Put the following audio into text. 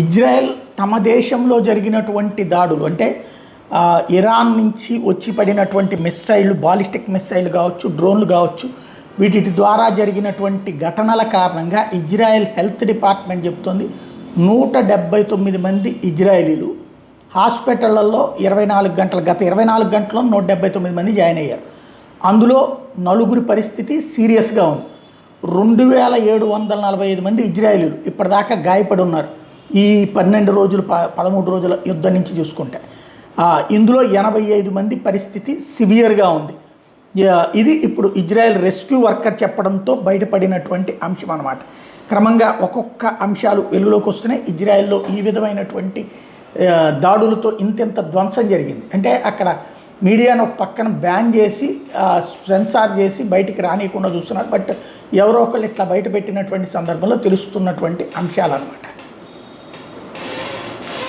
Israel తమ దేశంలో జరిగినటువంటి దాడులు అంటే ఇరాన్ నుంచి వచ్చి పడినటువంటి మిస్సైళ్ళు, బాలిస్టిక్ మిస్సైళ్ళు కావచ్చు, డ్రోన్లు కావచ్చు, వీటి ద్వారా జరిగినటువంటి ఘటనల కారణంగా ఇజ్రాయెల్ హెల్త్ డిపార్ట్మెంట్ చెప్తోంది 179 మంది ఇజ్రాయేలీలు హాస్పిటళ్లలో గత 24 గంటల్లో 179 మంది జాయిన్ అయ్యారు. అందులో 4 పరిస్థితి సీరియస్గా ఉంది. 2745 మంది ఇజ్రాయేలీలు ఇప్పటిదాకా గాయపడి ఉన్నారు. ఈ 12 రోజులు 13 రోజుల యుద్ధం నుంచి చూసుకుంటే ఇందులో 85 మంది పరిస్థితి సివియర్గా ఉంది. ఇది ఇప్పుడు ఇజ్రాయెల్ రెస్క్యూ వర్కర్ చెప్పడంతో బయటపడినటువంటి అంశం అన్నమాట. క్రమంగా ఒక్కొక్క అంశాలు వెలుగులోకి వస్తున్నాయి. ఇజ్రాయెల్లో ఈ విధమైనటువంటి దాడులతో ఇంత ధ్వంసం జరిగింది. అంటే అక్కడ మీడియాను ఒక పక్కన బ్యాన్ చేసి సెన్సార్ చేసి బయటికి రానియకుండా చూస్తున్నారు. బట్ ఎవరో ఒకళ్ళు ఇట్లా బయట పెట్టినటువంటి సందర్భంలో తెలుస్తున్నటువంటి అంశాలు అన్నమాట.